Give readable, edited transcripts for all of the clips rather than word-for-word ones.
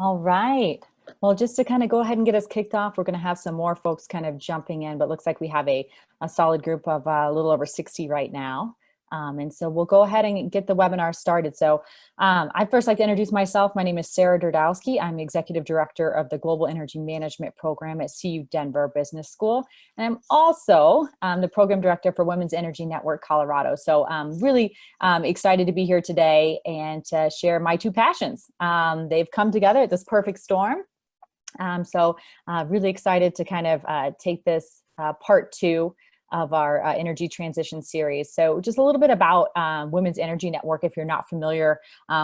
All right. Well, just to kind of go ahead and get us kicked off, we're going to have some more folks kind of jumping in, but looks like we have a solid group of a little over 60 right now. And so we'll go ahead and get the webinar started. So I'd first like to introduce myself. My name is Sarah Derdowski. I'm the Executive Director of the Global Energy Management Program at CU Denver Business School. And I'm also the Program Director for Women's Energy Network Colorado. So really excited to be here today and to share my two passions. They've come together at this perfect storm. Really excited to kind of take this part two of our energy transition series. So just a little bit about Women's Energy Network, if you're not familiar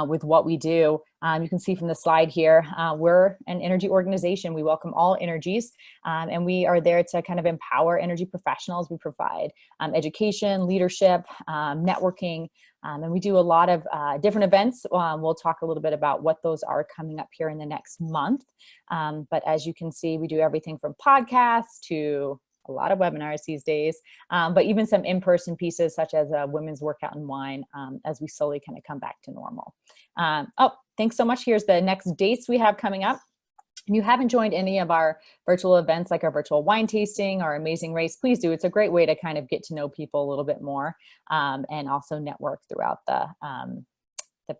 with what we do. You can see from the slide here, we're an energy organization. We welcome all energies, and we are there to kind of empower energy professionals. We provide education, leadership, networking, and we do a lot of different events. We'll talk a little bit about what those are coming up here in the next month. But as you can see, we do everything from podcasts to a lot of webinars these days, but even some in-person pieces such as Women's Workout and Wine as we slowly kind of come back to normal. Oh, thanks so much. Here's the next dates we have coming up. If you haven't joined any of our virtual events like our virtual wine tasting or Amazing Race, please do. It's a great way to kind of get to know people a little bit more and also network throughout the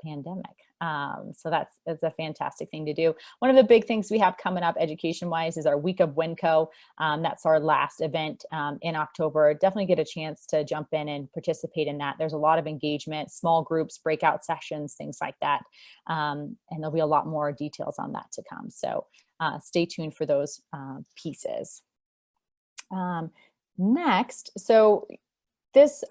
pandemic. So that's a fantastic thing to do. One of the big things we have coming up education-wise is our Week of WinCo. That's our last event in October. Definitely get a chance to jump in and participate in that. There's a lot of engagement, small groups, breakout sessions, things like that. And there'll be a lot more details on that to come. So stay tuned for those pieces. Next, so this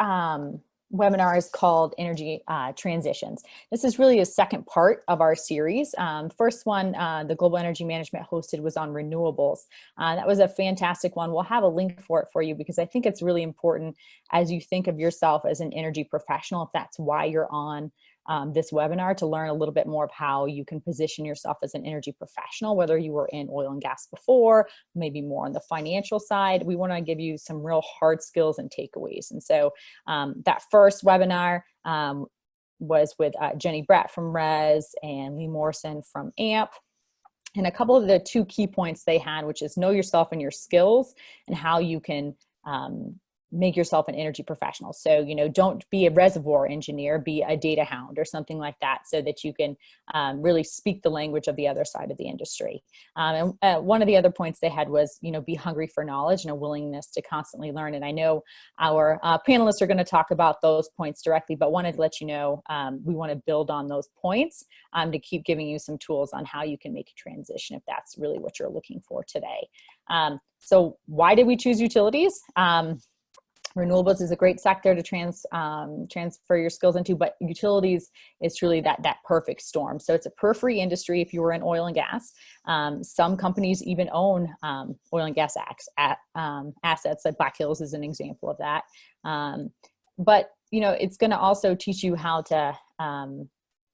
webinar is called Energy Transitions. This is really a second part of our series. First one, the Global Energy Management hosted, was on renewables. That was a fantastic one. We'll have a link for it for you because I think it's really important as you think of yourself as an energy professional, if that's why you're on this webinar, to learn a little bit more of how you can position yourself as an energy professional, whether you were in oil and gas before, maybe more on the financial side. We want to give you some real hard skills and takeaways. And so that first webinar was with Jenny Brett from Res and Lee Morrison from AMP. And a couple of the two key points they had, which is know yourself and your skills and how you can make yourself an energy professional. So, don't be a reservoir engineer, be a data hound or something like that, so that you can really speak the language of the other side of the industry. And one of the other points they had was, be hungry for knowledge and a willingness to constantly learn. And I know our panelists are going to talk about those points directly, but wanted to let you know we want to build on those points to keep giving you some tools on how you can make a transition if that's really what you're looking for today. So why did we choose utilities? Renewables is a great sector to transfer your skills into, but utilities is truly that perfect storm. So it's a periphery industry if you were in oil and gas. Some companies even own oil and gas assets, like Black Hills is an example of that. But it's going to also teach you how to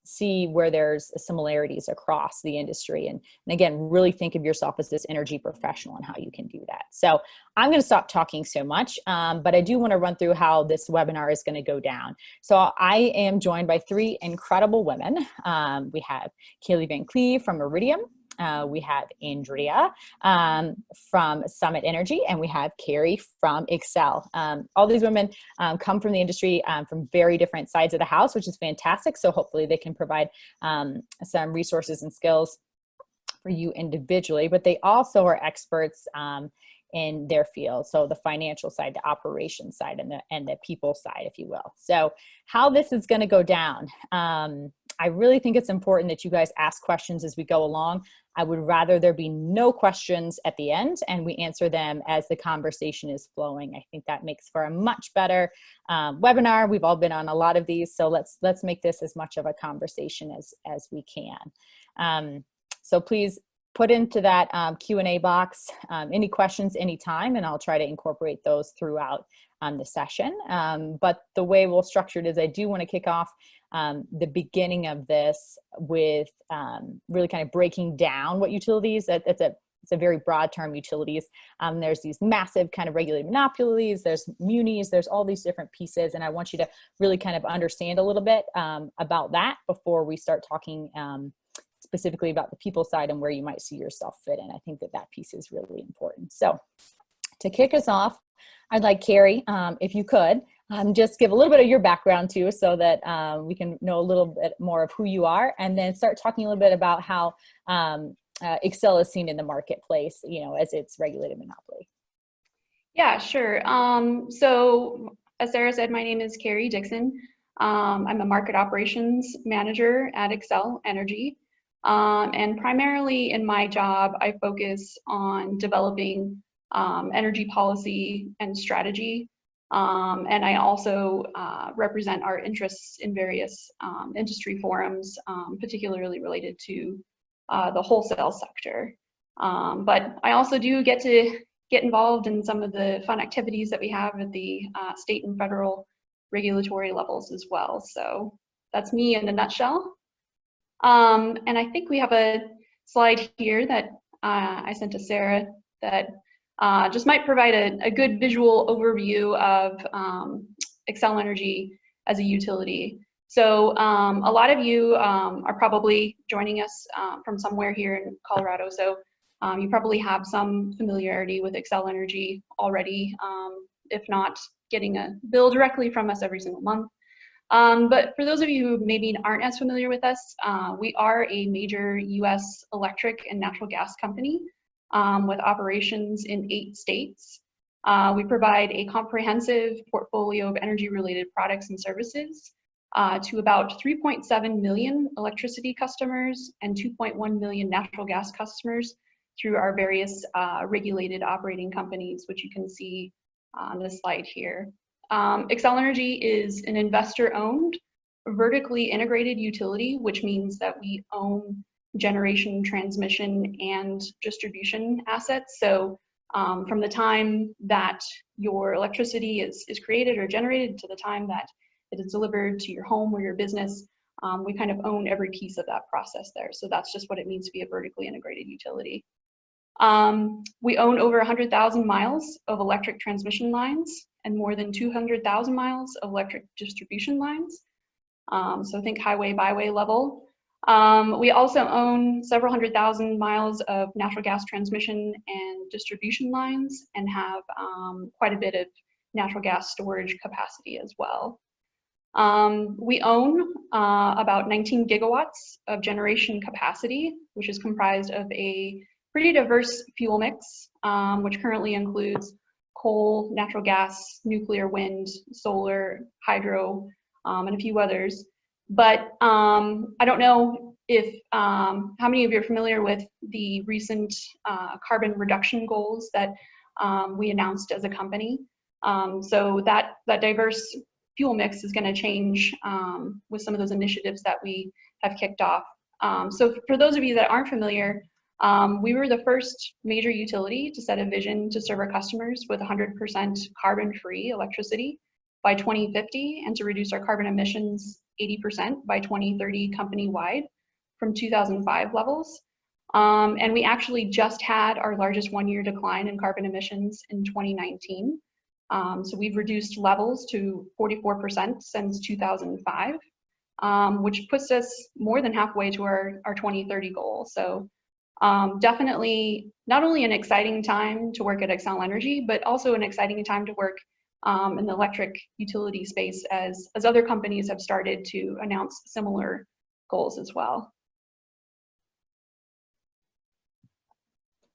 see where there's similarities across the industry. And again, really think of yourself as this energy professional and how you can do that. So I'm going to stop talking so much, but I do want to run through how this webinar is going to go down. So I am joined by three incredible women. We have Kaylee Van Cleve from Iridium. We have Andrea from Summit Energy, and we have Carrie from Excel. All these women come from the industry from very different sides of the house, which is fantastic. So hopefully they can provide some resources and skills for you individually, but they also are experts in their field. So the financial side, the operations side, and the people side, if you will. So how this is going to go down. I really think it's important that you guys ask questions as we go along. I would rather there be no questions at the end and we answer them as the conversation is flowing. I think that makes for a much better webinar. We've all been on a lot of these, so let's make this as much of a conversation as we can. So please put into that Q&A box any questions anytime, and I'll try to incorporate those throughout the session. But the way we'll structure it is I do want to kick off the beginning of this with really kind of breaking down what utilities, it's a very broad term, utilities. There's these massive kind of regulated monopolies, there's munis, there's all these different pieces. And I want you to really kind of understand a little bit about that before we start talking specifically about the people side and where you might see yourself fit in. I think that that piece is really important. So to kick us off, I'd like Carrie, if you could, just give a little bit of your background too, so that we can know a little bit more of who you are, and then start talking a little bit about how Xcel is seen in the marketplace, you know, as its regulated monopoly. Yeah, sure. So as Sarah said, my name is Carrie Dixon. I'm a market operations manager at Xcel Energy. And primarily in my job, I focus on developing energy policy and strategy. And I also represent our interests in various industry forums, particularly related to the wholesale sector. But I also do get to get involved in some of the fun activities that we have at the state and federal regulatory levels as well. So that's me in a nutshell. And I think we have a slide here that I sent to Sarah that just might provide a good visual overview of Xcel Energy as a utility. So a lot of you are probably joining us from somewhere here in Colorado. So you probably have some familiarity with Xcel Energy already, if not getting a bill directly from us every single month. But for those of you who maybe aren't as familiar with us, we are a major US electric and natural gas company with operations in 8 states. We provide a comprehensive portfolio of energy-related products and services to about 3.7 million electricity customers and 2.1 million natural gas customers through our various regulated operating companies, which you can see on this slide here. Xcel Energy is an investor-owned, vertically integrated utility, which means that we own generation, transmission, and distribution assets. So from the time that your electricity is created or generated to the time that it is delivered to your home or your business, we kind of own every piece of that process there. So that's just what it means to be a vertically integrated utility. We own over 100,000 miles of electric transmission lines and more than 200,000 miles of electric distribution lines. So think highway, byway level. We also own several 100,000 miles of natural gas transmission and distribution lines and have quite a bit of natural gas storage capacity as well. We own about 19 gigawatts of generation capacity, which is comprised of a pretty diverse fuel mix, which currently includes coal, natural gas, nuclear, wind, solar, hydro, and a few others. But I don't know if how many of you are familiar with the recent carbon reduction goals that we announced as a company. So that diverse fuel mix is going to change with some of those initiatives that we have kicked off. So for those of you that aren't familiar, we were the first major utility to set a vision to serve our customers with 100% carbon-free electricity by 2050 and to reduce our carbon emissions 80% by 2030 company-wide from 2005 levels. And we actually just had our largest one-year decline in carbon emissions in 2019. So we've reduced levels to 44% since 2005, which puts us more than halfway to our 2030 goal. So definitely not only an exciting time to work at Xcel Energy, but also an exciting time to work in the electric utility space as other companies have started to announce similar goals as well.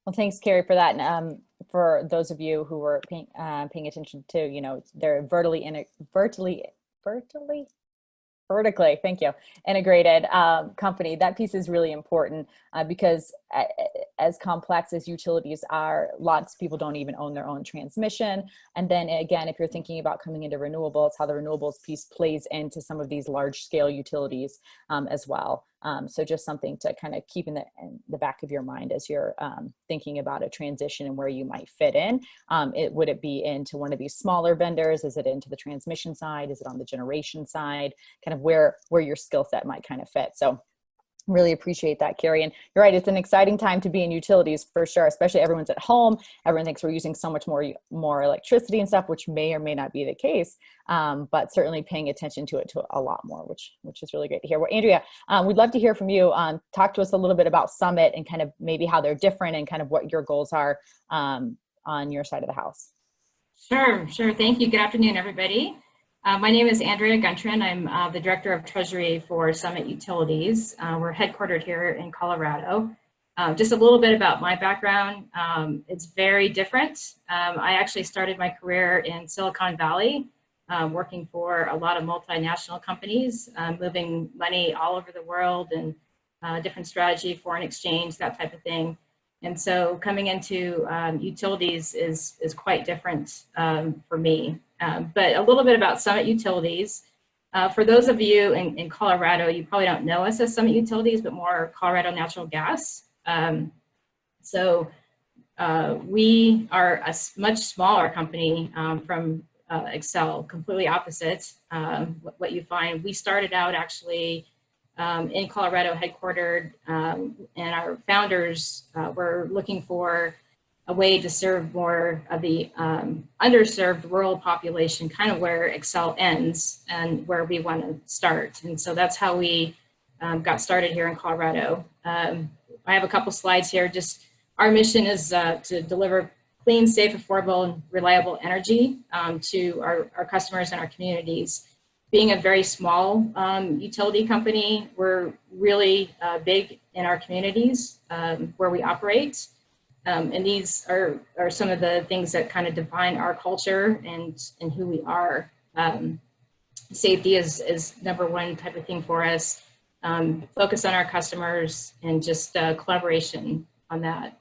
Well, thanks, Carrie, for that. And for those of you who were paying attention to, you know, they're vertically, thank you, integrated company. That piece is really important because as complex as utilities are, lots of people don't even own their own transmission. And then again, if you're thinking about coming into renewables, how the renewables piece plays into some of these large scale utilities as well. So just something to kind of keep in the back of your mind as you're thinking about a transition and where you might fit in. Would it be into one of these smaller vendors? Is it into the transmission side? Is it on the generation side? Kind of where your skill set might kind of fit. So Really appreciate that, Carrie. And you're right, it's an exciting time to be in utilities for sure, especially everyone's at home. Everyone thinks we're using so much more electricity and stuff, which may or may not be the case. But certainly paying attention to it to a lot more, which is really great to hear. Well, Andrea, we'd love to hear from you. Talk to us a little bit about Summit and kind of maybe how they're different and kind of what your goals are on your side of the house. Sure. Thank you. Good afternoon, everybody. My name is Andrea Guntrin. I'm the Director of Treasury for Summit Utilities. We're headquartered here in Colorado. Just a little bit about my background. It's very different. I actually started my career in Silicon Valley, working for a lot of multinational companies, moving money all over the world and different strategy, foreign exchange, that type of thing. And so coming into utilities is quite different for me. But a little bit about Summit Utilities. For those of you in Colorado, you probably don't know us as Summit Utilities, but more Colorado Natural Gas. We are a much smaller company from Excel, completely opposite what you find. We started out actually in Colorado, headquartered, and our founders were looking for a way to serve more of the underserved rural population, kind of where Excel ends and where we want to start. And so that's how we got started here in Colorado. I have a couple slides here. Just our mission is to deliver clean, safe, affordable, and reliable energy to our customers and our communities. Being a very small utility company, we're really big in our communities where we operate. And these are some of the things that kind of define our culture and who we are. Safety is number one type of thing for us. Focus on our customers and just collaboration on that.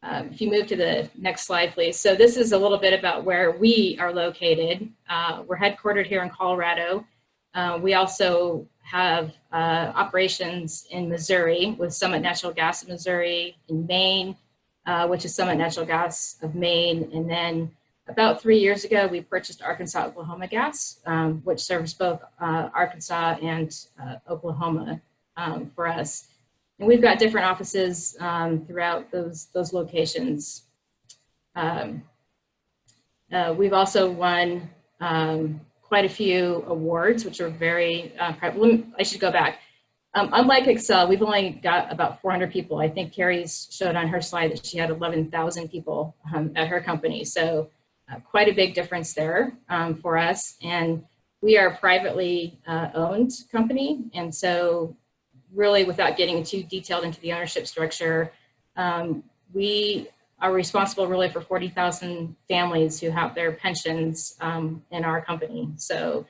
If you move to the next slide, please. So this is a little bit about where we are located. We're headquartered here in Colorado. We also have operations in Missouri with Summit Natural Gas of Missouri, in Maine, which is Summit Natural Gas of Maine. And then about 3 years ago, we purchased Arkansas Oklahoma Gas, which serves both Arkansas and Oklahoma for us. And we've got different offices throughout those locations. We've also won quite a few awards, which are very, I should go back. Unlike Excel, we've only got about 400 people. I think Carrie showed on her slide that she had 11,000 people at her company. So quite a big difference there for us. And we are a privately owned company. And so really, without getting too detailed into the ownership structure, we are responsible really for 40,000 families who have their pensions in our company. So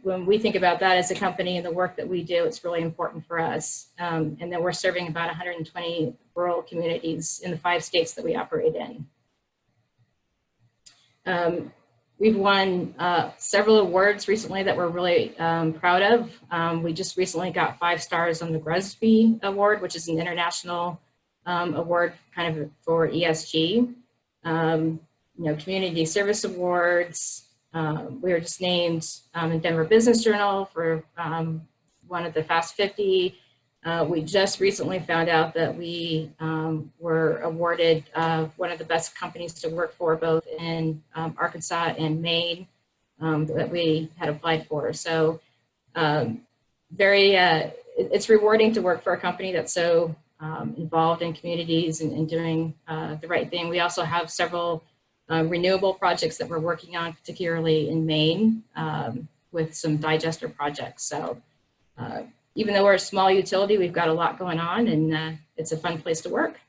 when we think about that as a company and the work that we do, it's really important for us. And then we're serving about 120 rural communities in the 5 states that we operate in. We've won several awards recently that we're really proud of. We just recently got 5 stars on the Derdowski Award, which is an international award kind of for ESG. Community service awards. We were just named in Denver Business Journal for one of the Fast 50. We just recently found out that we were awarded one of the best companies to work for, both in Arkansas and Maine, that we had applied for. So it's rewarding to work for a company that's so involved in communities and doing the right thing. We also have several renewable projects that we're working on, particularly in Maine, with some digester projects. So even though we're a small utility, we've got a lot going on, and it's a fun place to work.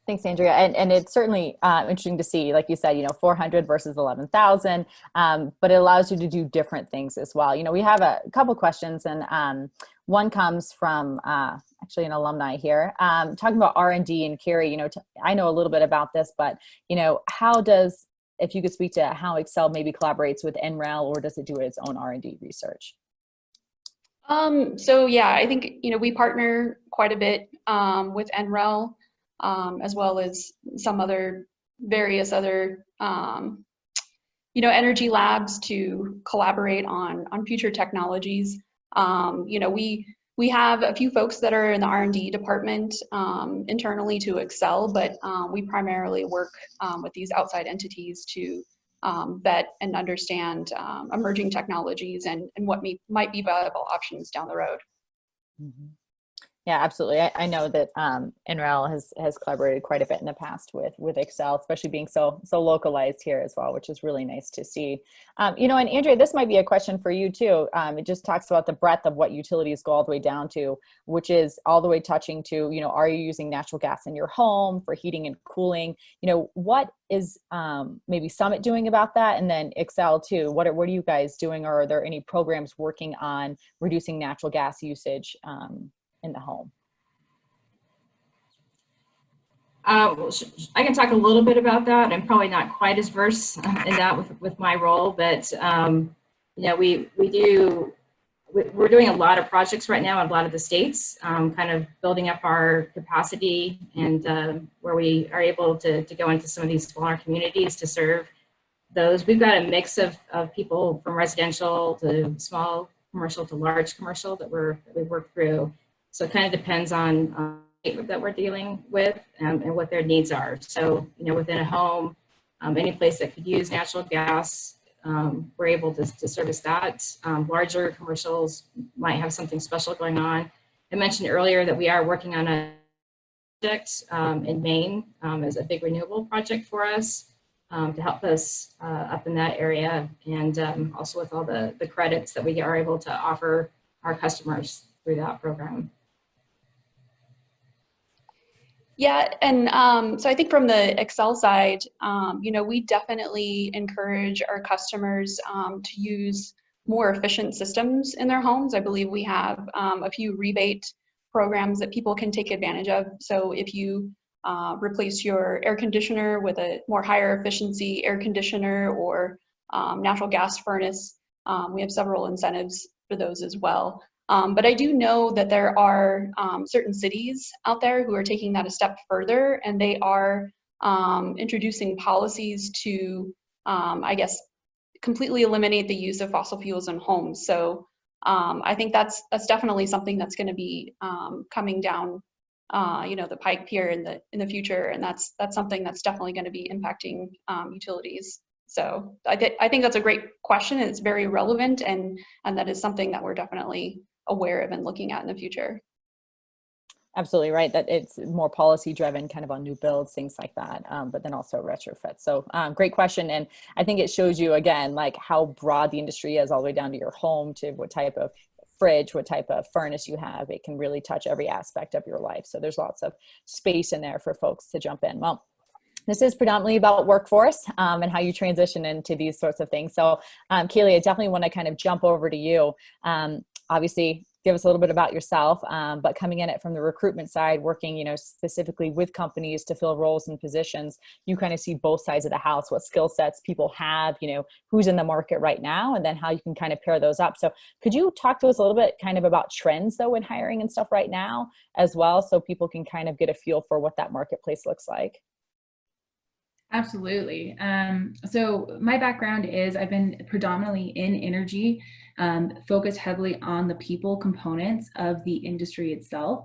Thanks, Andrea. And it's certainly interesting to see, like you said, 400 versus 11,000, but it allows you to do different things as well. We have a couple questions, and one comes from actually an alumni here, talking about R&D. And Carrie, I know a little bit about this, but if you could speak to how Excel maybe collaborates with NREL, or does it do its own R&D research? So yeah, I think, we partner quite a bit with NREL, as well as some various other, energy labs to collaborate on future technologies. You know, we have a few folks that are in the R&D department internally to Excel, but we primarily work with these outside entities to vet and understand emerging technologies and what might be viable options down the road. Mhm. Yeah, absolutely. I know that NREL has collaborated quite a bit in the past with Excel, especially being so localized here as well, which is really nice to see. You know, and Andrea, this might be a question for you too. It just talks about the breadth of what utilities go all the way down to, which is all the way touching to, you know, are you using natural gas in your home for heating and cooling? You know, what is maybe Summit doing about that? And then Excel too, what are you guys doing? Or are there any programs working on reducing natural gas usage in the home? I can talk a little bit about that. I'm probably not quite as versed in that with my role, but you know, we're doing a lot of projects right now in a lot of the states, kind of building up our capacity, and where we are able to go into some of these smaller communities to serve those. We've got a mix of people from residential to small commercial to large commercial that we work through. So it kind of depends on that we're dealing with and what their needs are. So, you know, within a home, any place that could use natural gas, we're able to service that. Larger commercials might have something special going on. I mentioned earlier that we are working on a project in Maine as a big renewable project for us to help us up in that area, and also with all the credits that we are able to offer our customers through that program. Yeah, and so I think from the Excel side, you know, we definitely encourage our customers to use more efficient systems in their homes. I believe we have a few rebate programs that people can take advantage of. So if you replace your air conditioner with a more higher efficiency air conditioner or natural gas furnace, we have several incentives for those as well. But I do know that there are certain cities out there who are taking that a step further, and they are introducing policies to, I guess, completely eliminate the use of fossil fuels in homes. So I think that's definitely something that's going to be coming down, you know, the pike here in the future, and that's something that's definitely going to be impacting utilities. So I think that's a great question, and it's very relevant, and that is something that we're definitely aware of and looking at in the future. Absolutely right, that it's more policy driven kind of on new builds, things like that, but then also retrofit. So great question. And I think it shows you again, like how broad the industry is all the way down to your home, to what type of fridge, what type of furnace you have. It can really touch every aspect of your life. So there's lots of space in there for folks to jump in. Well, this is predominantly about workforce and how you transition into these sorts of things. So Kaylee, I definitely want to kind of jump over to you. Obviously, give us a little bit about yourself, but coming in it from the recruitment side, working, you know, specifically with companies to fill roles and positions, you kind of see both sides of the house, what skill sets people have, you know, who's in the market right now, and then how you can kind of pair those up. So could you talk to us a little bit kind of about trends though in hiring and stuff right now as well, so people can kind of get a feel for what that marketplace looks like? Absolutely. So my background is I've been predominantly in energy, focused heavily on the people components of the industry itself.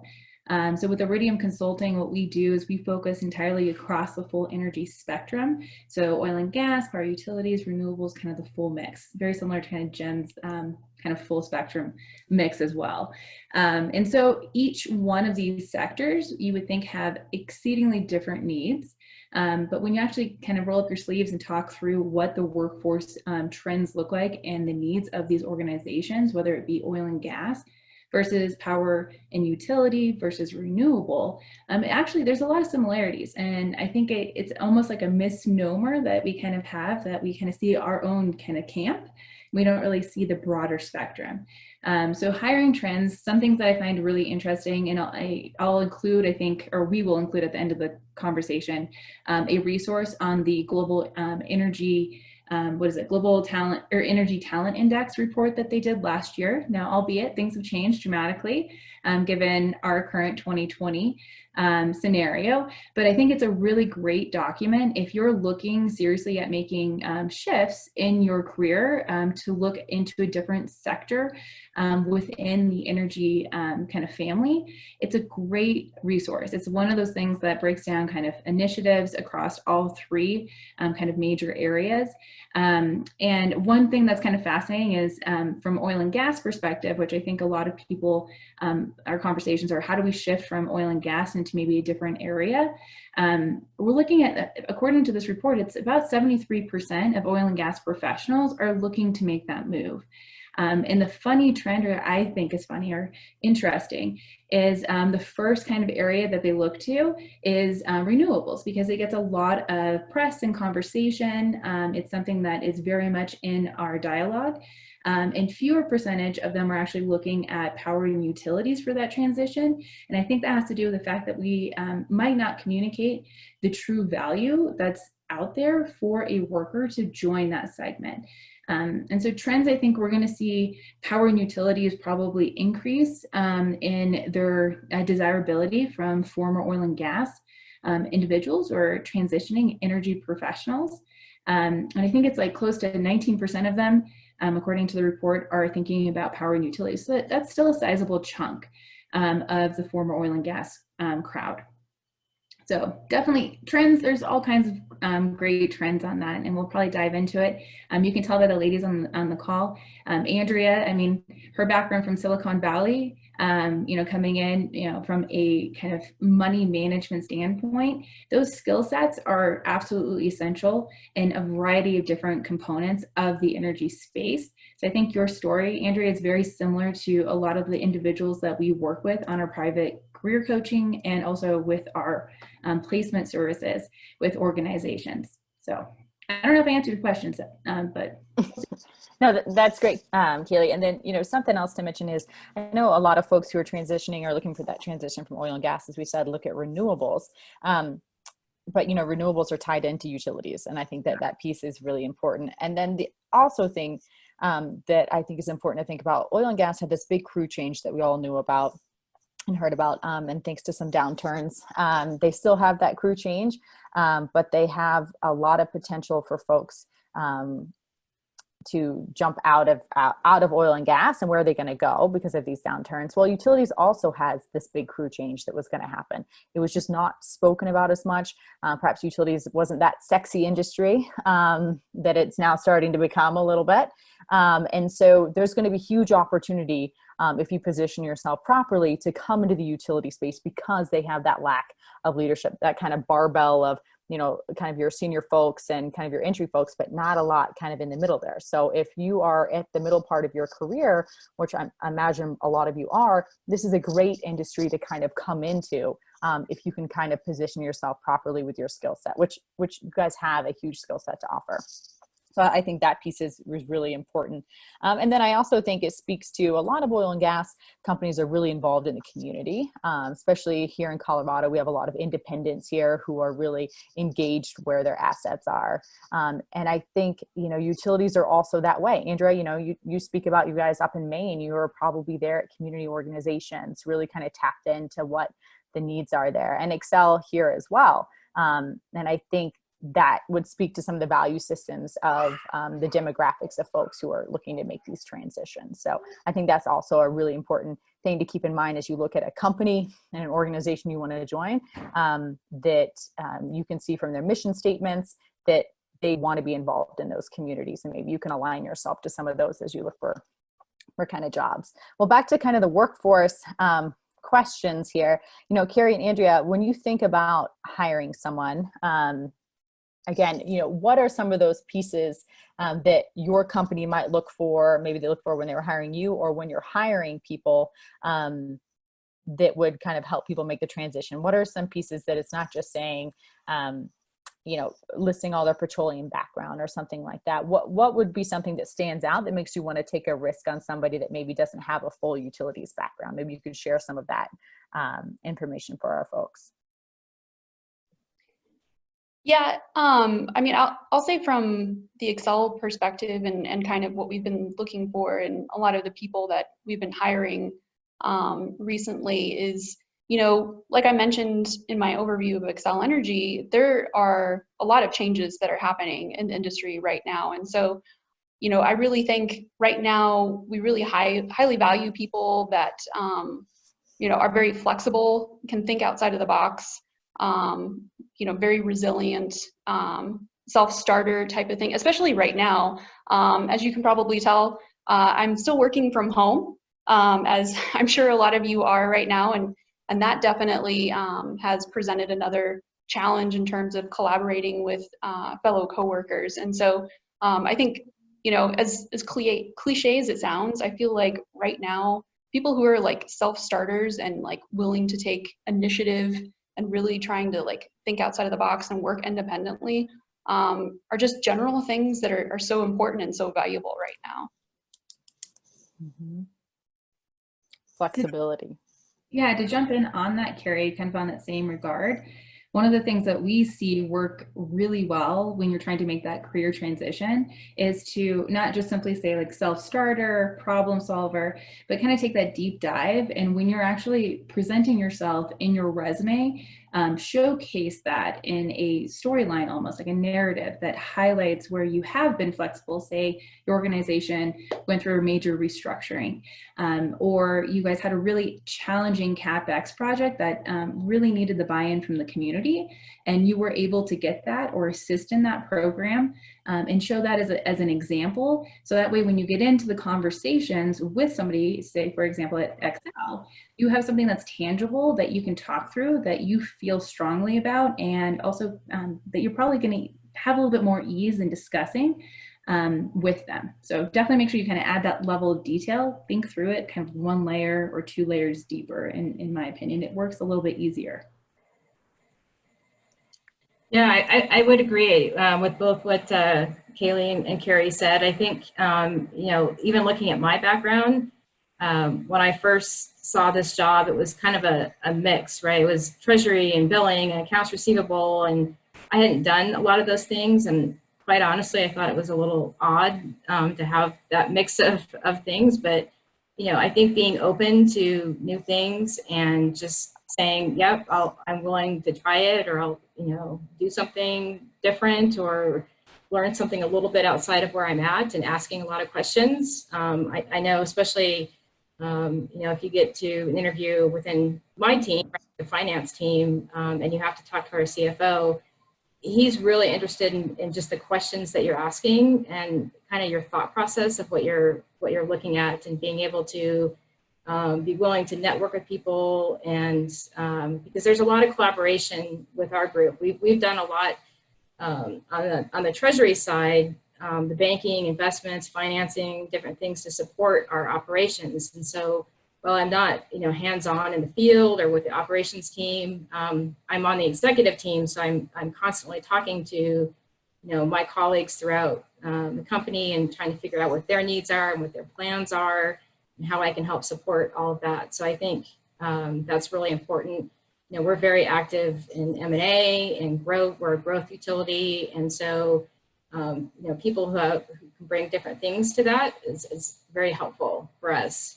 So with Iridium Consulting, what we do is we focus entirely across the full energy spectrum. So oil and gas, power utilities, renewables, kind of the full mix, very similar to kind of Jen's kind of full spectrum mix as well. And so each one of these sectors you would think have exceedingly different needs. But when you actually kind of roll up your sleeves and talk through what the workforce trends look like and the needs of these organizations, whether it be oil and gas versus power and utility versus renewable, actually there's a lot of similarities. And I think it's almost like a misnomer that we kind of have, that we kind of see our own kind of camp. We don't really see the broader spectrum. So hiring trends, some things that I find really interesting, and I'll include, I think, or we will include at the end of the conversation, a resource on the global energy what is it, Global Talent or Energy Talent Index report that they did last year. Now, albeit things have changed dramatically given our current 2020 scenario, but I think it's a really great document if you're looking seriously at making shifts in your career to look into a different sector within the energy kind of family. It's a great resource. It's one of those things that breaks down kind of initiatives across all three kind of major areas. And one thing that's kind of fascinating is from oil and gas perspective, which I think a lot of people, our conversations are, how do we shift from oil and gas into maybe a different area? We're looking at, according to this report, it's about 73% of oil and gas professionals are looking to make that move. And the funny trend, or I think is funny or interesting, is the first kind of area that they look to is renewables, because it gets a lot of press and conversation. It's something that is very much in our dialogue. And fewer percentage of them are actually looking at powering utilities for that transition. And I think that has to do with the fact that we might not communicate the true value that's out there for a worker to join that segment. And so trends, I think we're going to see power and utilities probably increase in their desirability from former oil and gas individuals or transitioning energy professionals. And I think it's like close to 19% of them, according to the report, are thinking about power and utilities. So that's still a sizable chunk of the former oil and gas crowd. So definitely trends, there's all kinds of great trends on that, and we'll probably dive into it. You can tell by the ladies on the call. Andrea, I mean, her background from Silicon Valley, coming in, from a kind of money management standpoint, those skill sets are absolutely essential in a variety of different components of the energy space. So I think your story, Andrea, is very similar to a lot of the individuals that we work with on our private career coaching and also with our placement services with organizations. So I don't know if I answered your questions, but. No, that's great, Kaylee. And then, something else to mention is, I know a lot of folks who are transitioning are looking for that transition from oil and gas, as we said, look at renewables. But, renewables are tied into utilities. And I think that piece is really important. And then the also thing that I think is important to think about, oil and gas had this big crew change that we all knew about and heard about, and thanks to some downturns, they still have that crew change, but they have a lot of potential for folks to jump out of oil and gas, and where are they going to go because of these downturns? Well, utilities also has this big crew change that was going to happen. It was just not spoken about as much. Perhaps utilities wasn't that sexy industry that it's now starting to become a little bit. And so there's going to be huge opportunity if you position yourself properly to come into the utility space, because they have that lack of leadership, that kind of barbell of, kind of your senior folks and kind of your entry folks, but not a lot kind of in the middle there. So if you are at the middle part of your career, which I imagine a lot of you are, this is a great industry to kind of come into if you can kind of position yourself properly with your skill set, which you guys have a huge skill set to offer. So I think that piece is really important. And then I also think it speaks to a lot of oil and gas companies are really involved in the community, especially here in Colorado. We have a lot of independents here who are really engaged where their assets are. And I think, utilities are also that way. Andrea, you speak about you guys up in Maine. You are probably there at community organizations, really kind of tapped into what the needs are there, and Excel here as well. And I think that would speak to some of the value systems of the demographics of folks who are looking to make these transitions. So I think that's also a really important thing to keep in mind as you look at a company and an organization you want to join, that you can see from their mission statements that they want to be involved in those communities. And maybe you can align yourself to some of those as you look for kind of jobs. Well, back to kind of the workforce questions here. Carrie and Andrea, when you think about hiring someone, again, what are some of those pieces that your company might look for, maybe they look for when they were hiring you, or when you're hiring people that would kind of help people make the transition? What are some pieces that it's not just saying, listing all their petroleum background or something like that? What would be something that stands out that makes you want to take a risk on somebody that maybe doesn't have a full utilities background? Maybe you could share some of that information for our folks. Yeah, I mean, I'll say from the Excel perspective and kind of what we've been looking for and a lot of the people that we've been hiring recently is, like I mentioned in my overview of Excel Energy, there are a lot of changes that are happening in the industry right now. And so, I really think right now we really highly value people that, are very flexible, can think outside of the box, very resilient, self-starter type of thing, especially right now. As you can probably tell, I'm still working from home, as I'm sure a lot of you are right now, and that definitely has presented another challenge in terms of collaborating with fellow coworkers. And so I think, as cliche as it sounds, I feel like right now people who are like self-starters and like willing to take initiative and really trying to like think outside of the box and work independently are just general things that are so important and so valuable right now. Mm-hmm. Flexibility. Yeah, to jump in on that, Carrie, kind of on that same regard, one of the things that we see work really well when you're trying to make that career transition is to not just simply say like self-starter, problem solver, but kind of take that deep dive. And when you're actually presenting yourself in your resume, showcase that in a storyline, almost like a narrative that highlights where you have been flexible. Say your organization went through a major restructuring, or you guys had a really challenging CapEx project that really needed the buy-in from the community, and you were able to get that or assist in that program, and show that as an example. So that way, when you get into the conversations with somebody, say, for example, at Excel, you have something that's tangible that you can talk through, that you feel strongly about, and also that you're probably going to have a little bit more ease in discussing with them. So definitely make sure you kind of add that level of detail, think through it kind of one layer or two layers deeper. In my opinion, it works a little bit easier. Yeah, I would agree with both what Kaylee and Carrie said. I think, even looking at my background, when I first saw this job, it was kind of a mix, right? It was treasury and billing and accounts receivable, and I hadn't done a lot of those things. And quite honestly, I thought it was a little odd to have that mix of things. But, I think being open to new things and just saying, yep, I'm willing to try it, or I'll, do something different or learn something a little bit outside of where I'm at, and asking a lot of questions. I know, especially, if you get to an interview within my team, the finance team, and you have to talk to our CFO, he's really interested in just the questions that you're asking and kind of your thought process of what you're looking at, and being able to be willing to network with people. And because there's a lot of collaboration with our group, we've done a lot on the treasury side, the banking, investments, financing, different things to support our operations. And so, while I'm not, hands-on in the field or with the operations team, I'm on the executive team, so I'm constantly talking to, my colleagues throughout the company, and trying to figure out what their needs are and what their plans are, and how I can help support all of that. So I think that's really important. We're very active in M&A and growth. We're a growth utility, and so people who can bring different things to that is very helpful for us.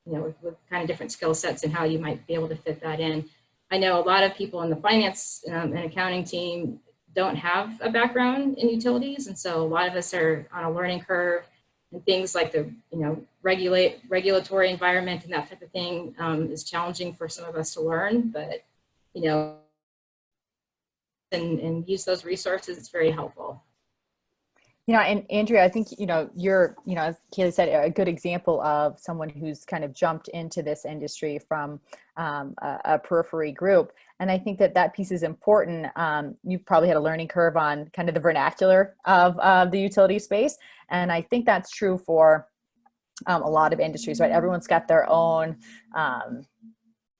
With kind of different skill sets and how you might be able to fit that in. I know a lot of people in the finance and accounting team don't have a background in utilities, and so a lot of us are on a learning curve, and things like the regulatory environment and that type of thing is challenging for some of us to learn. But and use those resources, it's very helpful. And Andrea, I think, you're, as Kaylee said, a good example of someone who's kind of jumped into this industry from a periphery group. And I think that piece is important. You've probably had a learning curve on kind of the vernacular of the utility space. And I think that's true for a lot of industries, right? Everyone's got their own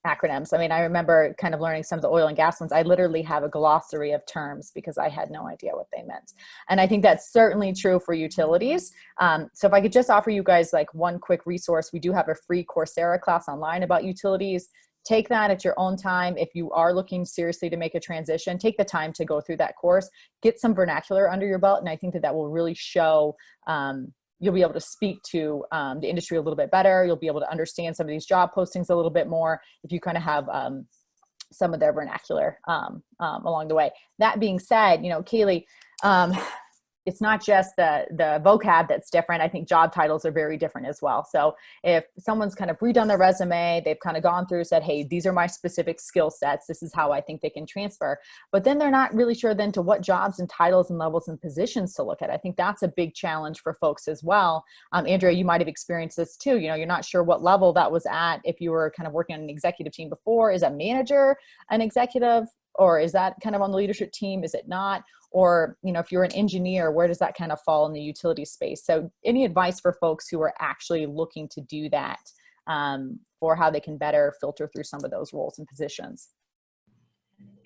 acronyms. I mean, I remember kind of learning some of the oil and gas ones. I literally have a glossary of terms because I had no idea what they meant. And I think that's certainly true for utilities. So if I could just offer you guys like one quick resource, we do have a free Coursera class online about utilities. take that at your own time. If you are looking seriously to make a transition, take the time to go through that course, get some vernacular under your belt. And I think that that will really show, you'll be able to speak to the industry a little bit better. You'll be able to understand some of these job postings a little bit more if you kind of have some of their vernacular along the way. That being said, you know, Kaylee, it's not just the vocab that's different. I think job titles are very different as well. So if someone's kind of redone their resume, they've kind of gone through, said, hey, these are my specific skill sets. This is how I think they can transfer. But then they're not really sure then to what jobs and titles and levels and positions to look at. I think that's a big challenge for folks as well. Andrea, you might have experienced this too. You know, you're not sure what level that was at. If you were kind of working on an executive team before, is a manager an executive? Or is that kind of on the leadership team? Is it not? Or, you know, if you're an engineer, where does that kind of fall in the utility space? So any advice for folks who are actually looking to do that for how they can better filter through some of those roles and positions?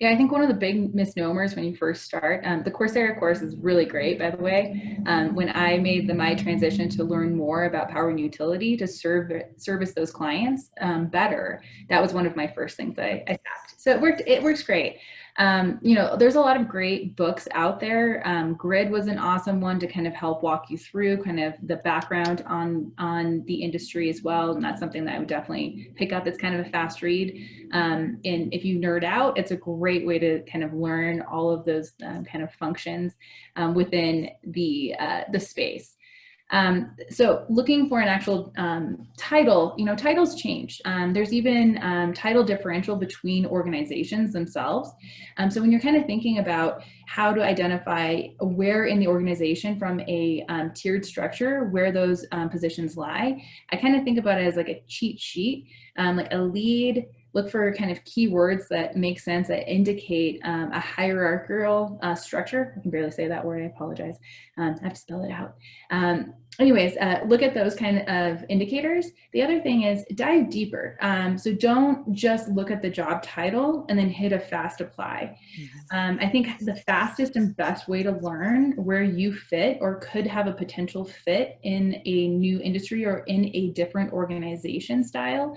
Yeah, I think one of the big misnomers when you first start, the Coursera course is really great, by the way. When I made my transition to learn more about power and utility to service those clients better, that was one of my first things I tapped. So it works great. You know, there's a lot of great books out there. Grid was an awesome one to kind of help walk you through kind of the background on the industry as well. And that's something that I would definitely pick up. It's kind of a fast read. And if you nerd out, it's a great way to kind of learn all of those kind of functions within the space. So looking for an actual title, you know, titles change. There's even title differential between organizations themselves. So when you're kind of thinking about how to identify where in the organization from a tiered structure, where those positions lie, I kind of think about it as like a cheat sheet, like a lead. Look for kind of keywords that make sense, that indicate a hierarchical structure. I can barely say that word, I apologize. I have to spell it out. Anyways, look at those kind of indicators. The other thing is dive deeper. So don't just look at the job title and then hit a fast apply. I think the fastest and best way to learn where you fit or could have a potential fit in a new industry or in a different organization style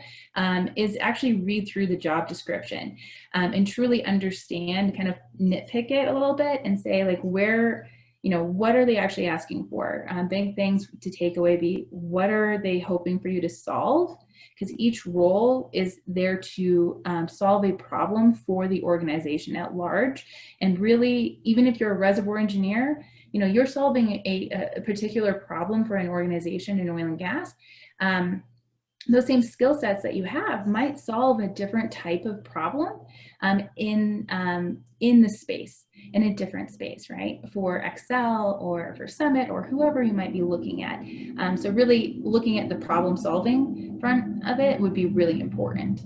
is actually read through the job description and truly understand, kind of nitpick it a little bit and say, like, where, you know, what are they actually asking for? Big things to take away be, what are they hoping for you to solve? Because each role is there to solve a problem for the organization at large. And really, even if you're a reservoir engineer, you know, you're solving a particular problem for an organization in oil and gas. Those same skill sets that you have might solve a different type of problem in the space, in a different space, right? For Excel or for Summit or whoever you might be looking at. So really looking at the problem solving front of it would be really important.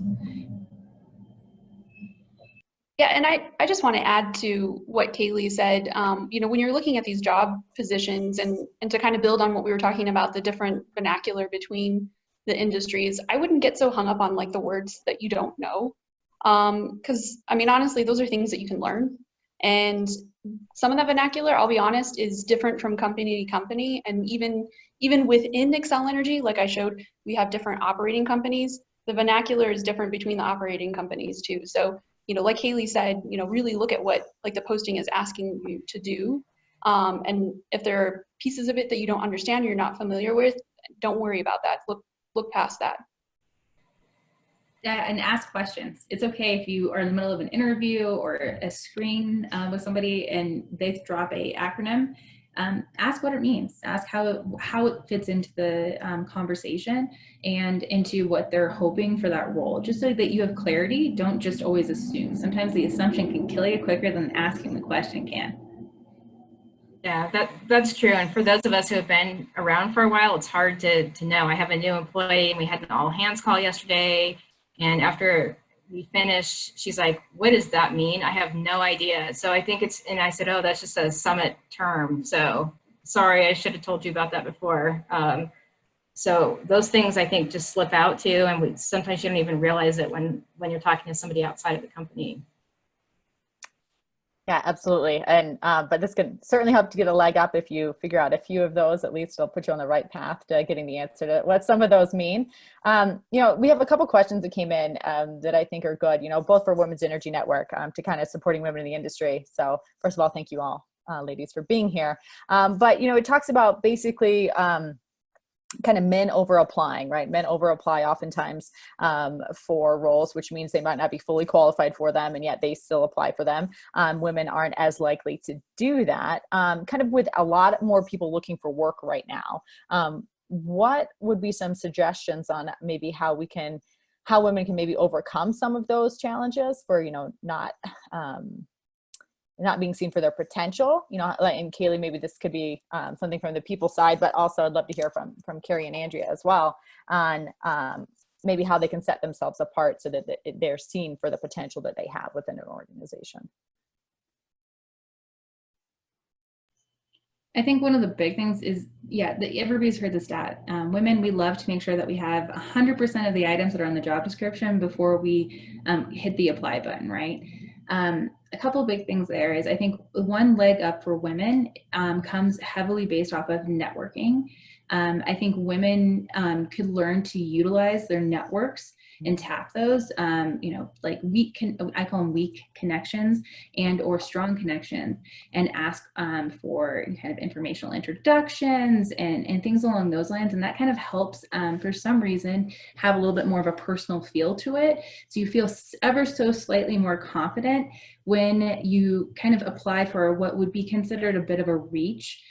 Yeah, and I just want to add to what Kaylee said. You know, when you're looking at these job positions and to kind of build on what we were talking about, the different vernacular between the industries, I wouldn't get so hung up on like the words that you don't know. Because I mean, honestly, those are things that you can learn. And some of the vernacular, I'll be honest, is different from company to company. And even within Excel Energy, like I showed, we have different operating companies. The vernacular is different between the operating companies too. So, you know, like Haley said, you know, really look at what like the posting is asking you to do. And if there are pieces of it that you don't understand, you're not familiar with, don't worry about that. Look past that. Yeah, and ask questions. It's okay if you are in the middle of an interview or a screen with somebody and they drop a acronym. Ask what it means. Ask how it fits into the conversation and into what they're hoping for that role. Just so that you have clarity, don't just always assume. Sometimes the assumption can kill you quicker than asking the question can. Yeah, that's true. And for those of us who have been around for a while, it's hard to know. I have a new employee and we had an all hands call yesterday. And after we finished, she's like, what does that mean? I have no idea. So I think and I said, oh, that's just a Summit term. So sorry, I should have told you about that before. So those things I think just slip out too. And sometimes you don't even realize it when you're talking to somebody outside of the company. Yeah, absolutely. And but this can certainly help to get a leg up if you figure out a few of those. At least it'll put you on the right path to getting the answer to what some of those mean. We have a couple questions that came in that I think are good. Both for Women's Energy Network to kind of supporting women in the industry. So first of all, thank you all, ladies, for being here. But it talks about basically. Kind of men over applying, right? Men over apply oftentimes for roles, which means they might not be fully qualified for them, and yet they still apply for them. Women aren't as likely to do that. Kind of with a lot more people looking for work right now. What would be some suggestions on maybe how women can maybe overcome some of those challenges for, not being seen for their potential, and Kaylee, maybe this could be something from the people side, but also I'd love to hear from Carrie and Andrea as well on maybe how they can set themselves apart so that they're seen for the potential that they have within an organization. I think one of the big things is, everybody's heard the stat. Women, we love to make sure that we have 100% of the items that are on the job description before we hit the apply button, right? A couple of big things there is I think one leg up for women comes heavily based off of networking. I think women could learn to utilize their networks and tap those, like I call them weak connections and or strong connections, and ask for kind of informational introductions and things along those lines. And that kind of helps, for some reason, have a little bit more of a personal feel to it. So you feel ever so slightly more confident when you kind of apply for what would be considered a bit of a reach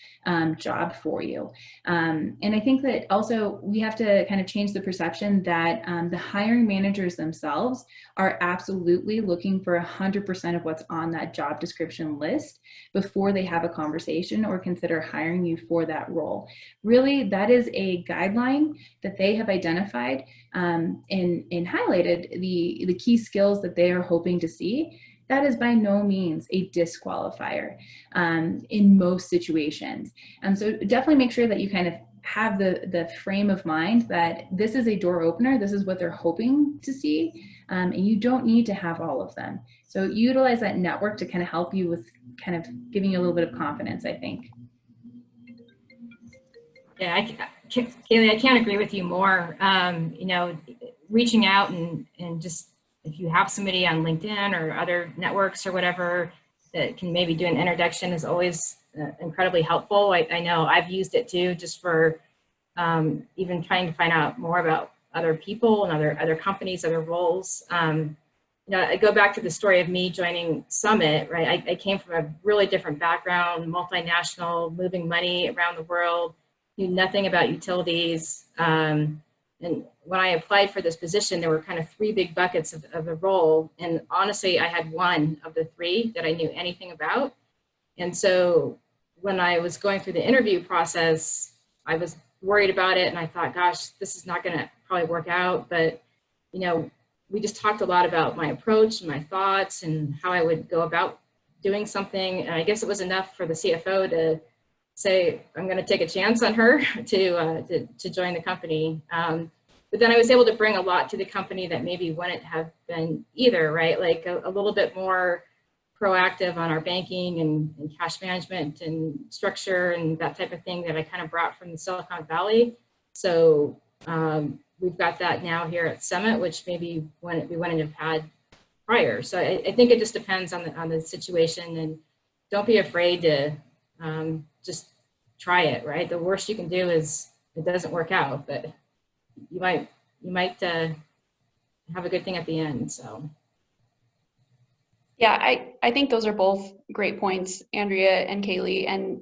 job for you. And I think that also we have to kind of change the perception that the hiring managers themselves are absolutely looking for 100% of what's on that job description list before they have a conversation or consider hiring you for that role. Really, that is a guideline that they have identified and highlighted the key skills that they are hoping to see. That is by no means a disqualifier in most situations. So definitely make sure that you kind of have the frame of mind that this is a door opener. This is what they're hoping to see. And you don't need to have all of them. So utilize that network to kind of help you with kind of giving you a little bit of confidence, I think. Yeah, Kaylee, I can't agree with you more. Reaching out and just, if you have somebody on LinkedIn or other networks or whatever that can maybe do an introduction is always incredibly helpful. I know I've used it too, just for even trying to find out more about other people and other companies, other roles. I go back to the story of me joining Summit, right? I came from a really different background, multinational, moving money around the world, knew nothing about utilities. And when I applied for this position, there were kind of three big buckets of the role. And honestly, I had one of the three that I knew anything about. And so when I was going through the interview process, I was worried about it. And I thought, gosh, this is not going to probably work out. But, we just talked a lot about my approach and my thoughts and how I would go about doing something. And I guess it was enough for the CFO to say, I'm going to take a chance on her to join the company. But then I was able to bring a lot to the company that maybe wouldn't have been either, right? Like a little bit more proactive on our banking and cash management and structure and that type of thing that I kind of brought from the Silicon Valley. So we've got that now here at Summit, which maybe we wouldn't have had prior. So I think it just depends on the situation, and don't be afraid to just try it, right? The worst you can do is it doesn't work out, but you might have a good thing at the end. So yeah, I think those are both great points, Andrea and Kaylee. And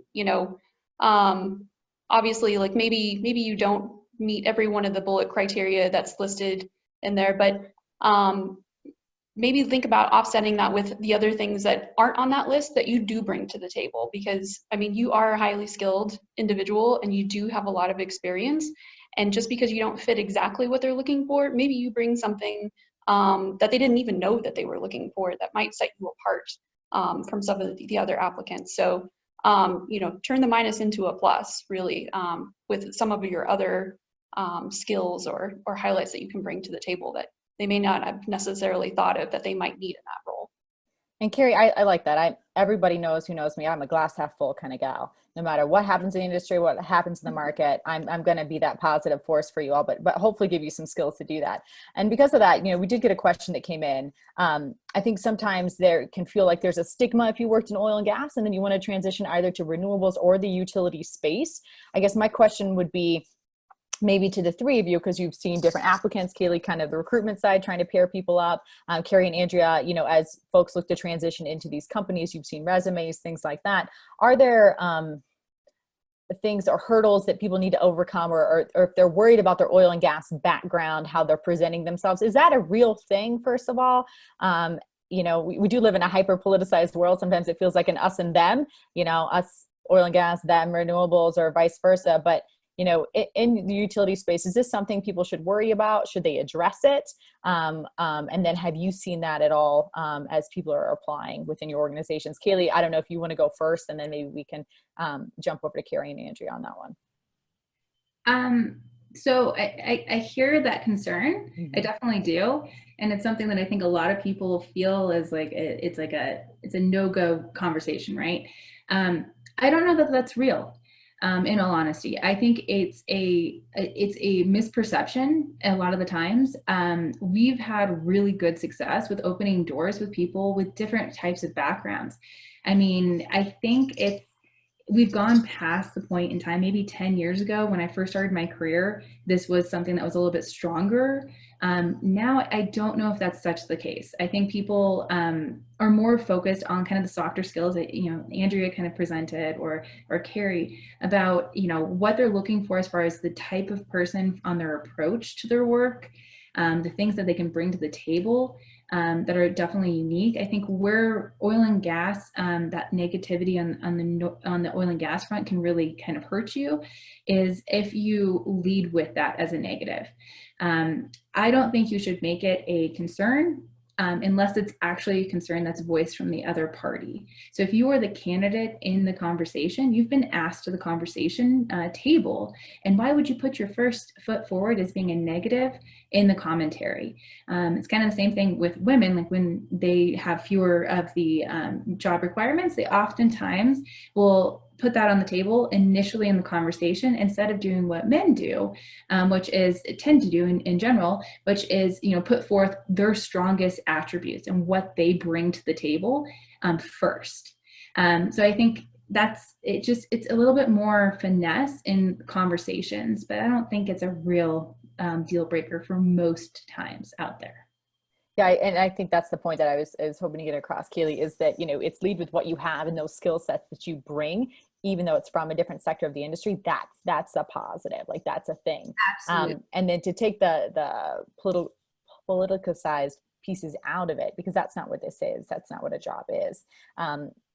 obviously, like maybe you don't meet every one of the bullet criteria that's listed in there, but maybe think about offsetting that with the other things that aren't on that list that you do bring to the table, because you are a highly skilled individual and you do have a lot of experience. And just because you don't fit exactly what they're looking for, maybe you bring something that they didn't even know that they were looking for that might set you apart from some of the other applicants. So, turn the minus into a plus, really, with some of your other skills or highlights that you can bring to the table that they may not have necessarily thought of that they might need in that role. And Carrie, I like that. everybody knows who knows me. I'm a glass half full kind of gal. No matter what happens in the industry, what happens in the market, I'm going to be that positive force for you all, but hopefully give you some skills to do that. And because of that, we did get a question that came in. I think sometimes there can feel like there's a stigma if you worked in oil and gas and then you want to transition either to renewables or the utility space. I guess my question would be, maybe to the three of you, because you've seen different applicants, Kaylee, kind of the recruitment side, trying to pair people up, Carrie and Andrea, as folks look to transition into these companies, you've seen resumes, things like that. Are there things or hurdles that people need to overcome, or if they're worried about their oil and gas background, how they're presenting themselves? Is that a real thing, first of all? We do live in a hyper politicized world. Sometimes it feels like an us and them, us oil and gas, them renewables, or vice versa. But in the utility space, is this something people should worry about? Should they address it? And then have you seen that at all as people are applying within your organizations? Kaylee, I don't know if you want to go first, and then maybe we can jump over to Carrie and Andrea on that one. So I hear that concern. Mm-hmm. I definitely do. And it's something that I think a lot of people feel is like, it's a no-go conversation, right? I don't know that that's real. In all honesty, I think it's a misperception a lot of the times. We've had really good success with opening doors with people with different types of backgrounds. I mean, I think we've gone past the point in time, maybe 10 years ago when I first started my career, this was something that was a little bit stronger. Now, I don't know if that's such the case. I think people are more focused on kind of the softer skills that, Andrea kind of presented, or Carrie, about, what they're looking for as far as the type of person on their approach to their work, the things that they can bring to the table. That are definitely unique. I think where oil and gas, that negativity on the oil and gas front can really kind of hurt you is if you lead with that as a negative. I don't think you should make it a concern unless it's actually a concern that's voiced from the other party. So if you are the candidate in the conversation, you've been asked to the conversation table, and why would you put your first foot forward as being a negative in the commentary? It's kind of the same thing with women. Like when they have fewer of the job requirements, they oftentimes will put that on the table initially in the conversation instead of doing what men do, which is tend to do in general, which is, put forth their strongest attributes and what they bring to the table first. So I think it's a little bit more finesse in conversations, but I don't think it's a real deal breaker for most times out there. Yeah, and I think that's the point that I was hoping to get across, Kaylee, is that, it's lead with what you have and those skill sets that you bring, even though it's from a different sector of the industry. That's a positive, like that's a thing. Absolutely. And then to take the politicized pieces out of it, because that's not what this is. That's not what a job is.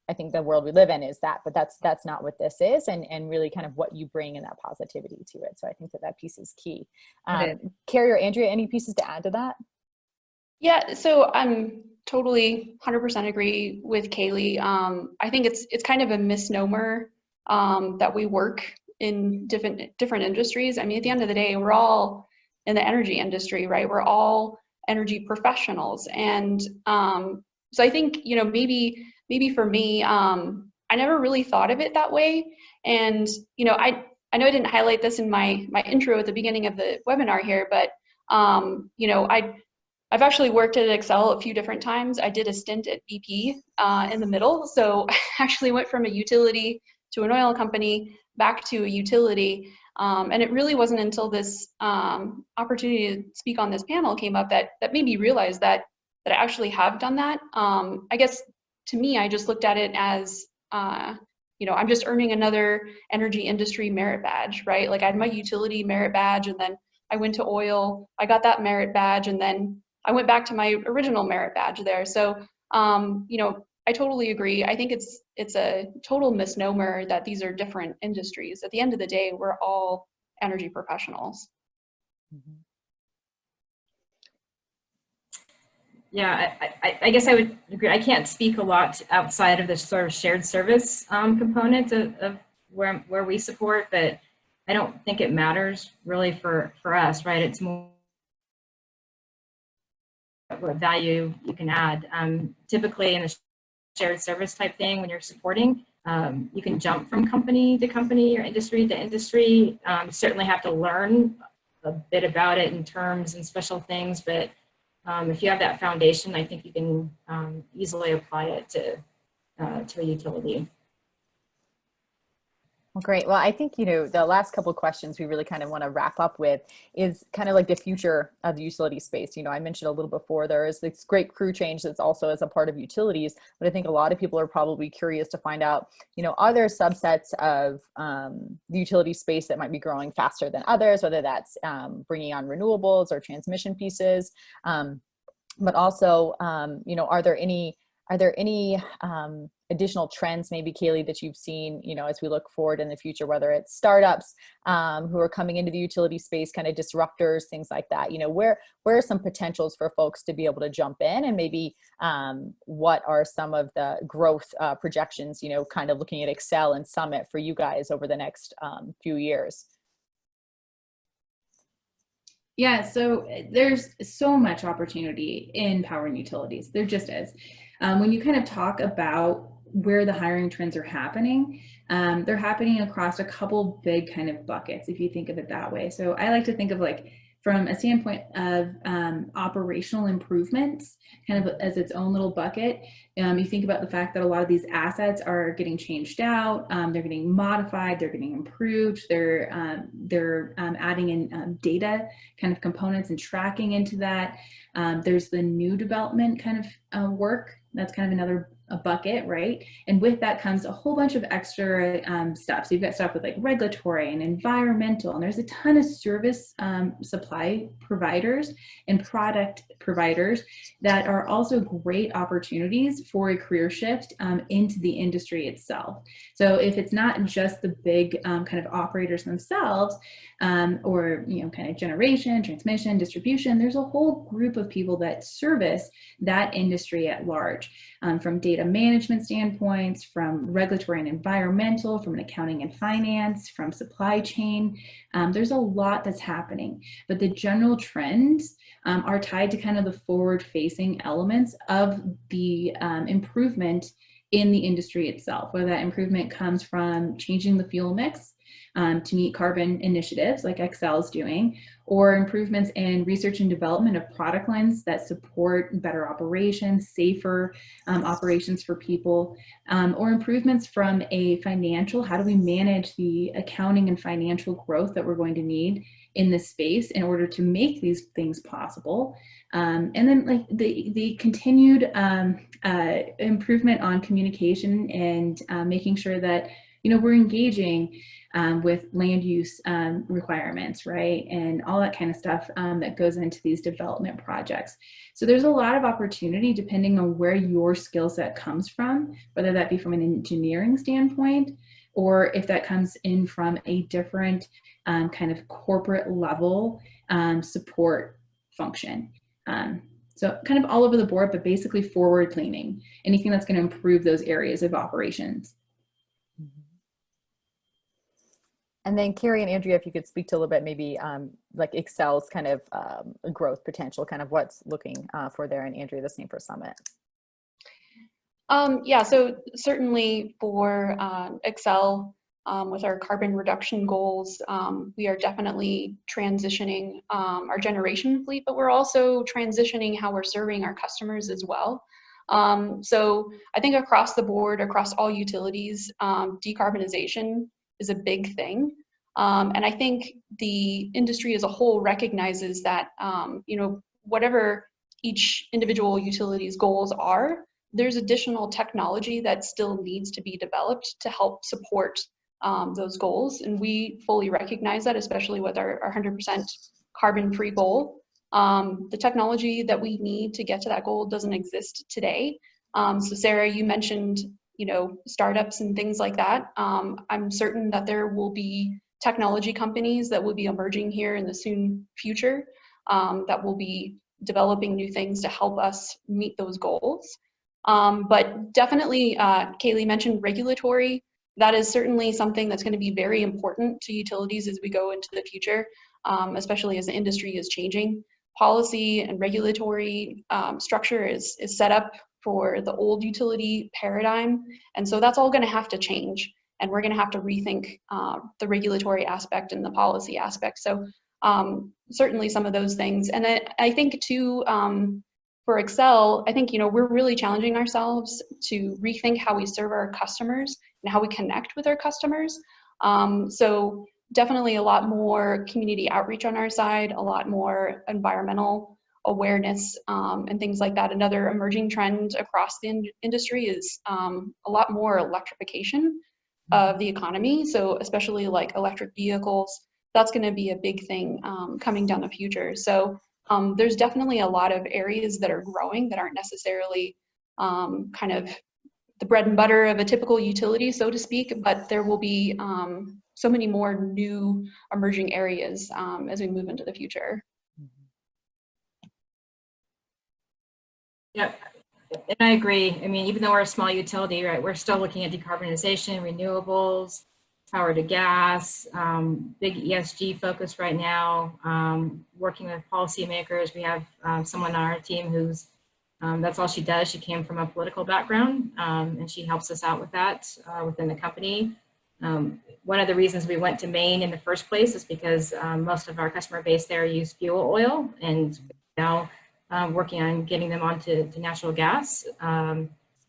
I think the world we live in is that, but that's not what this is, and really kind of what you bring and that positivity to it. So I think that piece is key. Carrie or Andrea, any pieces to add to that? Yeah, so I'm totally 100% agree with Kaylee. I think it's kind of a misnomer that we work in different industries. I mean, at the end of the day, we're all in the energy industry, right? We're all energy professionals, and so I think maybe for me, I never really thought of it that way. And I know I didn't highlight this in my intro at the beginning of the webinar here, but I've actually worked at Excel a few different times. I did a stint at BP in the middle. So I actually went from a utility to an oil company back to a utility. And it really wasn't until this opportunity to speak on this panel came up that made me realize that I actually have done that. I guess to me, I just looked at it as, I'm just earning another energy industry merit badge, right? Like I had my utility merit badge, and then I went to oil, I got that merit badge, and then I went back to my original merit badge there. So, I totally agree. I think it's a total misnomer that these are different industries. At the end of the day, we're all energy professionals. Mm-hmm. Yeah, I guess I would agree. I can't speak a lot outside of the sort of shared service component of where we support, but I don't think it matters really for us, right? It's more what value you can add. Typically in the shared service type thing when you're supporting. You can jump from company to company or industry to industry. You certainly have to learn a bit about it in terms and special things, but if you have that foundation, I think you can easily apply it to a utility. Well, great. Well, I think, the last couple of questions we really kind of want to wrap up with is kind of like the future of the utility space. I mentioned a little before, there is this great crew change that's also as a part of utilities, but I think a lot of people are probably curious to find out, are there subsets of the utility space that might be growing faster than others, whether that's bringing on renewables or transmission pieces, but also, are there any additional trends, maybe Kaylee, that you've seen, as we look forward in the future, whether it's startups who are coming into the utility space, kind of disruptors, things like that? Where are some potentials for folks to be able to jump in, and maybe what are some of the growth projections, kind of looking at Xcel and Summit for you guys over the next few years? Yeah, so there's so much opportunity in power and utilities. There just is. When you kind of talk about where the hiring trends are happening, they're happening across a couple big kind of buckets, if you think of it that way. So I like to think of like from a standpoint of operational improvements, kind of as its own little bucket. You think about the fact that a lot of these assets are getting changed out, they're getting modified, they're getting improved, they're adding in data kind of components and tracking into that. There's the new development kind of work. That's kind of another bucket, right? And with that comes a whole bunch of extra stuff. So you've got stuff with like regulatory and environmental, and there's a ton of service supply providers and product providers that are also great opportunities for a career shift into the industry itself. So if it's not just the big kind of operators themselves, or kind of generation, transmission, distribution, there's a whole group of people that service that industry at large, from data management standpoints, from regulatory and environmental, from an accounting and finance, from supply chain. There's a lot that's happening, but the general trends are tied to kind of the forward-facing elements of the improvement in the industry itself, whether that improvement comes from changing the fuel mix to meet carbon initiatives like Xcel is doing, or improvements in research and development of product lines that support better operations, safer operations for people, or improvements from a financial, how do we manage the accounting and financial growth that we're going to need in this space in order to make these things possible. And then like the continued improvement on communication and making sure that we're engaging with land use requirements, right? And all that kind of stuff that goes into these development projects. So there's a lot of opportunity depending on where your skill set comes from, whether that be from an engineering standpoint, or if that comes in from a different kind of corporate level support function. So kind of all over the board, but basically forward leaning, anything that's going to improve those areas of operations. And then Carrie and Andrea, if you could speak to a little bit, maybe like Xcel's kind of growth potential, kind of what's looking for there, and Andrea, the same for Summit. Yeah, so certainly for Xcel, with our carbon reduction goals, we are definitely transitioning our generation fleet, but we're also transitioning how we're serving our customers as well. So I think across the board, across all utilities, decarbonization is a big thing. And I think the industry as a whole recognizes that, whatever each individual utility's goals are, there's additional technology that still needs to be developed to help support those goals. And we fully recognize that, especially with our 100% carbon-free goal. The technology that we need to get to that goal doesn't exist today. So Sarah, you mentioned startups and things like that. I'm certain that there will be technology companies that will be emerging here in the soon future that will be developing new things to help us meet those goals. But definitely, Kaylee mentioned regulatory. That is certainly something that's going to be very important to utilities as we go into the future, especially as the industry is changing. Policy and regulatory structure is set up for the old utility paradigm. And so that's all going to have to change. And we're going to have to rethink the regulatory aspect and the policy aspect. So certainly some of those things. And I think too, for Excel, I think, we're really challenging ourselves to rethink how we serve our customers and how we connect with our customers. So definitely a lot more community outreach on our side, a lot more environmental awareness and things like that. Another emerging trend across the industry is a lot more electrification of the economy. So especially like electric vehicles, that's going to be a big thing coming down the future. So there's definitely a lot of areas that are growing that aren't necessarily kind of the bread and butter of a typical utility, so to speak, but there will be so many more new emerging areas as we move into the future. Yeah, and I agree. I mean, even though we're a small utility, right, we're still looking at decarbonization, renewables, power to gas, big ESG focus right now, working with policymakers. We have someone on our team who's, that's all she does. She came from a political background and she helps us out with that within the company. One of the reasons we went to Maine in the first place is because most of our customer base there use fuel oil, and now working on getting them onto natural gas.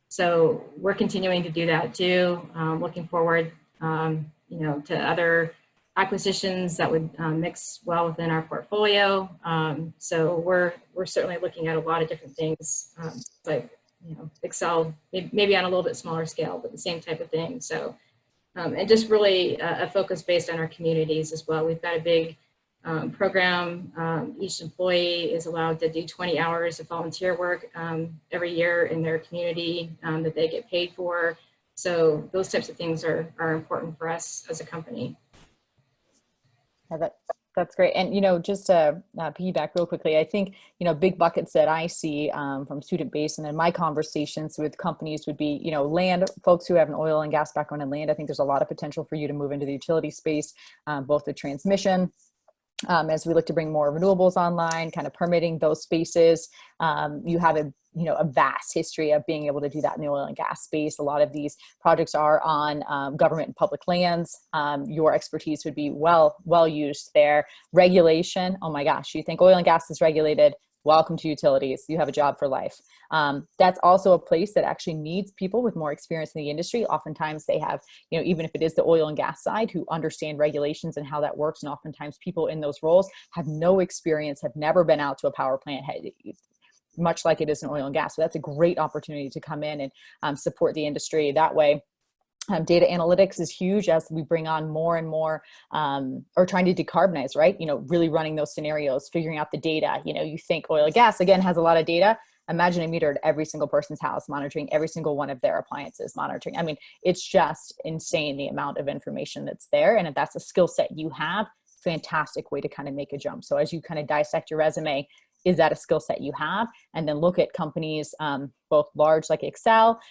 So we're continuing to do that too, looking forward to other acquisitions that would mix well within our portfolio. So we're certainly looking at a lot of different things, like Excel, maybe on a little bit smaller scale, but the same type of thing. So and just really a focus based on our communities as well. We've got a big program. Each employee is allowed to do 20 hours of volunteer work every year in their community that they get paid for. So those types of things are important for us as a company. Yeah, that's great. And, just to piggyback real quickly, I think, big buckets that I see from student base and in my conversations with companies would be, land, folks who have an oil and gas background in land. I think there's a lot of potential for you to move into the utility space, both the transmission, as we look to bring more renewables online, kind of permitting those spaces. You have a vast history of being able to do that in the oil and gas space. A lot of these projects are on government and public lands. Your expertise would be well used there. Regulation, oh my gosh, you think oil and gas is regulated? Welcome to utilities. You have a job for life. That's also a place that actually needs people with more experience in the industry. Oftentimes they have, even if it is the oil and gas side, who understand regulations and how that works. And oftentimes people in those roles have no experience, have never been out to a power plant, much like it is in oil and gas. So that's a great opportunity to come in and support the industry that way. Data analytics is huge as we bring on more and more, or trying to decarbonize, right? Really running those scenarios, figuring out the data. You think oil and gas, again, has a lot of data. Imagine a meter at every single person's house, monitoring every single one of their appliances, monitoring. I mean, it's just insane the amount of information that's there. And if that's a skill set you have, fantastic way to kind of make a jump. So as you kind of dissect your resume, is that a skill set you have? And then look at companies, both large like Excel,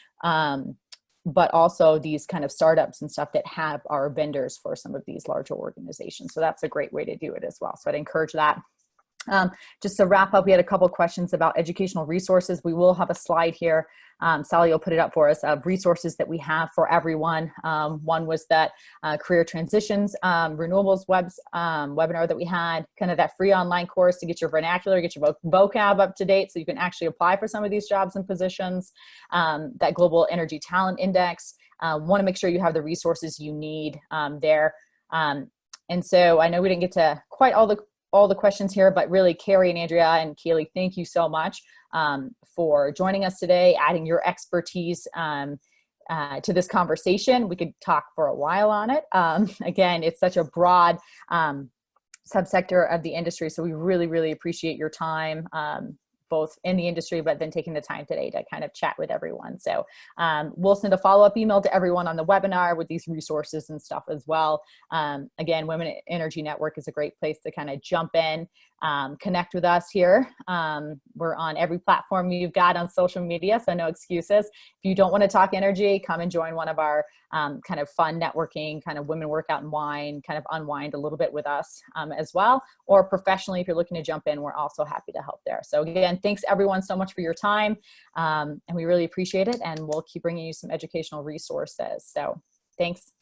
but also these kind of startups and stuff that are vendors for some of these larger organizations. So that's a great way to do it as well. So I'd encourage that. Just to wrap up, we had a couple of questions about educational resources. We will have a slide here. Sally will put it up for us of resources that we have for everyone. One was that career transitions, renewables webinar that we had, kind of that free online course to get your vernacular, get your vocab up to date so you can actually apply for some of these jobs and positions. That global energy talent index. Want to make sure you have the resources you need there. And so I know we didn't get to quite all the questions here, but really Carrie and Andrea and Keely, thank you so much for joining us today, adding your expertise to this conversation. We could talk for a while on it. Again, it's such a broad subsector of the industry, so we really, really appreciate your time, both in the industry, but then taking the time today to kind of chat with everyone. So we'll send a follow-up email to everyone on the webinar with these resources and stuff as well. Again, Women Energy Network is a great place to kind of jump in. connect with us here. We're on every platform you've got on social media, so no excuses. If you don't want to talk energy, come and join one of our kind of fun networking, kind of women workout and wine, kind of unwind a little bit with us as well. Or professionally, if you're looking to jump in, we're also happy to help there. So again, thanks everyone so much for your time. And we really appreciate it. And we'll keep bringing you some educational resources. So thanks.